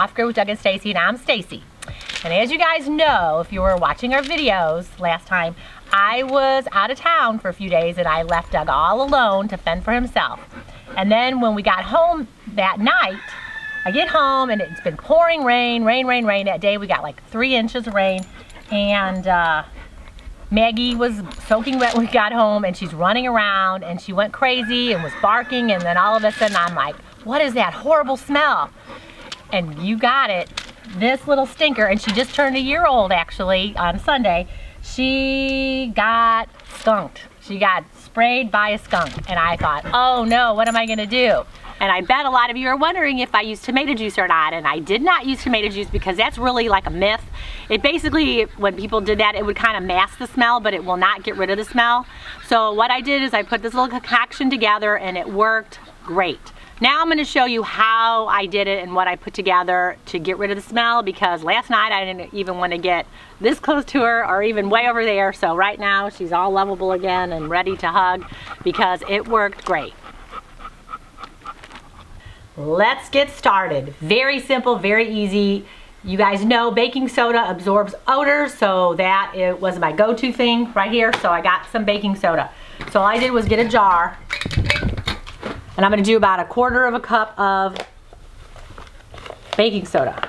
Off Grid with Doug and Stacy, and I'm Stacy. And as you guys know, if you were watching our videos last time, I was out of town for a few days and I left Doug all alone to fend for himself. And then when we got home that night, I get home and it's been pouring rain. That day we got like 3 inches of rain, and Maggie was soaking wet when we got home, and she's running around and she went crazy and was barking, and then all of a sudden I'm like, what is that horrible smell? And you got it, this little stinker, and she just turned a year old actually on Sunday. She got skunked. She got sprayed by a skunk, and I thought, oh no, what am I gonna do? And I bet a lot of you are wondering if I used tomato juice or not, and I did not use tomato juice because that's really like a myth. It basically, when people did that, it would kind of mask the smell, but it will not get rid of the smell. So what I did is I put this little concoction together and it worked great. Now I'm gonna show you how I did it and what I put together to get rid of the smell, because last night I didn't even want to get this close to her or even way over there. So right now she's all lovable again and ready to hug because it worked great. Let's get started. Very simple, very easy. You guys know baking soda absorbs odors, so that it was my go-to thing right here. So I got some baking soda. So all I did was get a jar, and I'm gonna do about 1/4 cup of baking soda.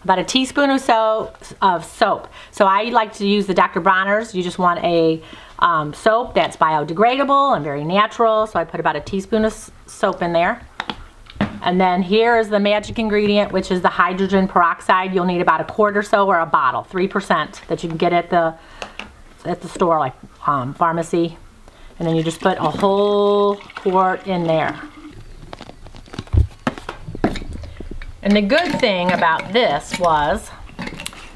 About a teaspoon or so of soap. So I like to use the Dr. Bronner's. You just want a soap that's biodegradable and very natural. So I put about a teaspoon of soap in there. And then here is the magic ingredient, which is the hydrogen peroxide. You'll need about 1/4 or so, or a bottle, 3%, that you can get at the store, like pharmacy. And then you just put a whole quart in there. And the good thing about this was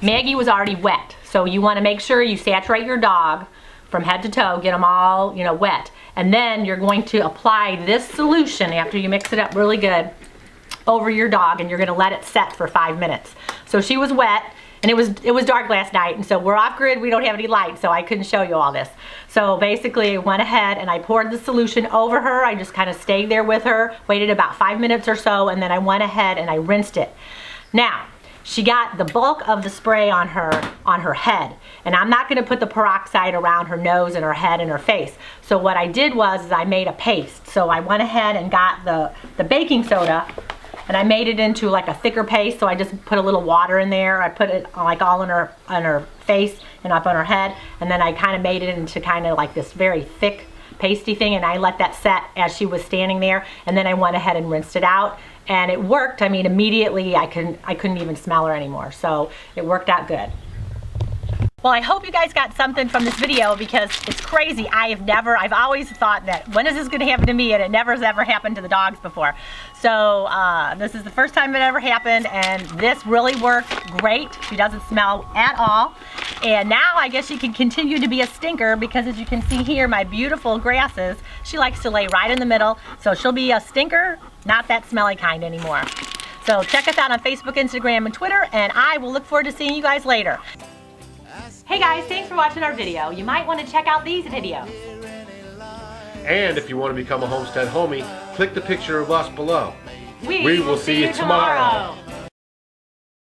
Maggie was already wet. So you want to make sure you saturate your dog from head to toe, get them all, you know, wet. And then you're going to apply this solution after you mix it up really good over your dog, and you're gonna let it set for 5 minutes. So she was wet, and it was dark last night, and so we're off grid, we don't have any light, so I couldn't show you all this. So basically I went ahead and I poured the solution over her. I just kind of stayed there with her, waited about 5 minutes or so, and then I went ahead and I rinsed it. Now, she got the bulk of the spray on her head, and I'm not gonna put the peroxide around her nose and her head and her face. So what I did was I made a paste. So I went ahead and got the baking soda, and I made it into like a thicker paste. So I just put a little water in there. I put it like all on her face and up on her head, and then I kind of made it into kind of like this very thick pasty thing, and I let that set as she was standing there, and then I went ahead and rinsed it out, and it worked. I mean, immediately I couldn't even smell her anymore, so it worked out good. Well, I hope you guys got something from this video, because it's crazy. I've always thought that, when is this gonna happen to me? And it never has ever happened to the dogs before. So this is the first time it ever happened, and this really worked great. She doesn't smell at all. And now I guess she can continue to be a stinker, because as you can see here, my beautiful grasses, she likes to lay right in the middle. So she'll be a stinker, not that smelly kind anymore. So check us out on Facebook, Instagram, and Twitter, and I will look forward to seeing you guys later. Hey guys, thanks for watching our video. You might want to check out these videos. And if you want to become a Homestead homie, click the picture of us below. We will see you tomorrow.